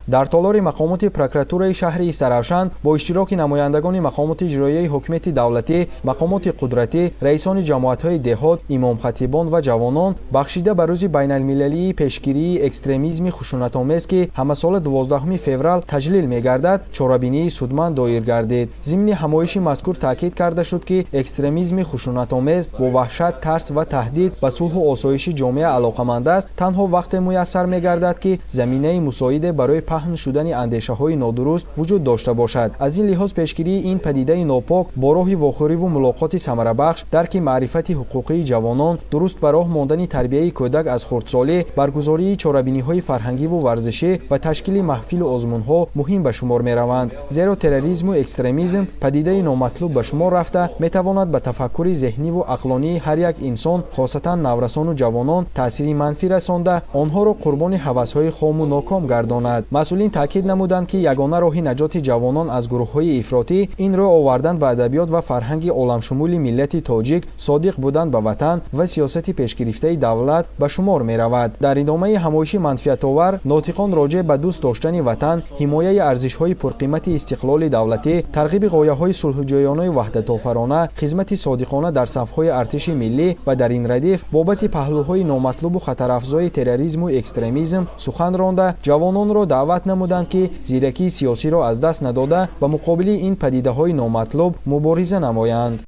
дар толори мақомоти прокуратураи шаҳри Истаравшан бо иштироки намояндагони мақомоти иҷроияи ҳокимияти давлатӣ, мақомоти қудратӣ, раисони ҷамоатҳои деҳот, имомхатибон ва ҷавонон бахшида ба рӯзи байналмилалии пешгирии экстремизми хушунатомез, ки ҳамасола 12 феврал таҷлил мегардад, чорабинии судманд доир гардид. зимни ҳамоиши мазкур таъкид карда шуд, ки экстремизми хушунатомез бо ваҳшат, тарс ва таҳдид ба сулҳу осоиши ҷомеа алоқаманд аст. танҳо вақте муяссар мегардад, ки заминаи мусоиде барои паҳн шудани андешаҳои нодуруст вуҷуд дошта бошад. аз ин лиҳоз пешгирии ин падидаи нопок бо роҳи вохӯриву мулоқоти самарабахш, дарки маърифати ҳуқуқии ҷавонон, дуруст ба роҳ мондани тарбияи кӯдак аз хурдсолӣ, баргузории чорабиниҳои фарҳангиву варзишӣ ва ташкили маҳфилу озмунҳо муҳим ба шумор мераванд. зеро терроризму экстремизм падидаи номатлуб ба шумор рафта метавонад ба тафаккури зеҳниву ақлонии ҳар як инсон, хосатан наврасону ҷавонон, таъсири манфӣ расонда, онҳоро қурбони ҳавасҳои хому ноком гардонад. масъулин таъкид намуданд, ки ягона роҳи наҷоти ҷавонон аз гурӯҳҳои ифротӣ ин рӯ овардан ба адабиёт ва фарҳанги оламшумули миллати тоҷик, содиқ будан ба ватан ва сиёсати пешгирифтаи давлат ба шумор меравад. дар идомаи ҳамоиши манфиатовар, нотиқон роҷеъ ба дӯст доштани ватан, ҳимояи арзишҳои пурқимати истиқлоли давлатӣ, тарғиби ғояҳои сулҳуҷӯёнаю ваҳдатофарона, хизмати содиқона дар сафҳои артиши миллӣ ва дар ин радиф бобати паҳлӯҳои номатлубу хатарафзои терроризму экстремизм сухан ронда, ҷавононро даъват намуданд, ки зиракии сиёсиро аз даст надода ба муқобили ин падидаҳои номатлуб мубориза намоянд.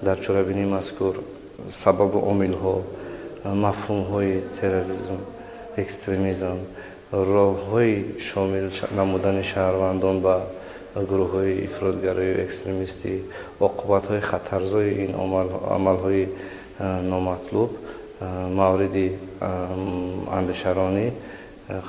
дар чорабинии мазкур сабабу омилҳо, мафҳумҳои терроризм, экстремизм, роҳҳои шомил намудани шаҳрвандон ба гурӯҳҳои ифротгароию экстремистӣ, оқубатҳои хатарзои ин амалҳои номатлуб мавриди андешаронӣ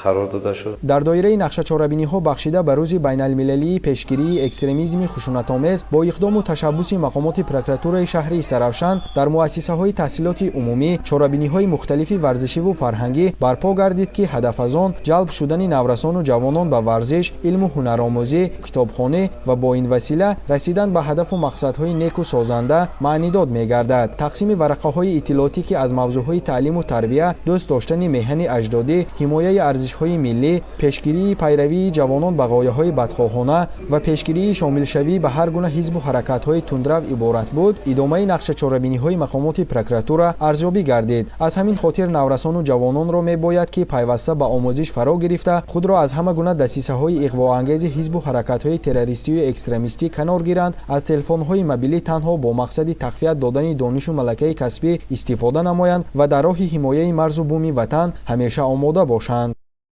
қарор дода шуд. дар доираи нақшачорабиниҳо бахшида ба рӯзи байналмилалии пешгирии экстремизми хушунатомез бо иқдому ташаббуси мақомоти прокуратураи шаҳри Истаравшан дар муассисаҳои таҳсилоти умумӣ чорабиниҳои мухталифи варзишиву фарҳангӣ барпо гардид, ки ҳадаф аз он ҷалб шудани наврасону ҷавонон ба варзиш, илму ҳунаромӯзӣ, китобхонӣ ва бо ин васила расидан ба ҳадафу мақсадҳои неку созанда маънидод мегардад. тақсими варақаҳои иттилоотӣ, ки аз мавзӯъҳои таълиму тарбия, дӯст доштани меҳани аҷдодӣ, ҳимояи арзишҳои миллӣ, пешгирии пайравии ҷавонон ба ғояҳои бадхоҳона ва пешгирии шомилшавӣ ба ҳар гуна ҳизбу ҳаракатҳои тундрав иборат буд, идомаи нақшачорабиниҳои мақомоти прокуратура арзёбӣ гардид. аз ҳамин хотир наврасону ҷавононро мебояд, ки пайваста ба омӯзиш фаро гирифта, худро аз ҳама гуна дасисаҳои иғвоангези ҳизбу ҳаракатҳои террористию экстремистӣ канор гиранд, аз телефонҳои мобилӣ танҳо бо мақсади тақвият додани донишу малакаи касбӣ истифода намоянд ва дар роҳи ҳимояи марзу буми ватан ҳамеша омода бошанд.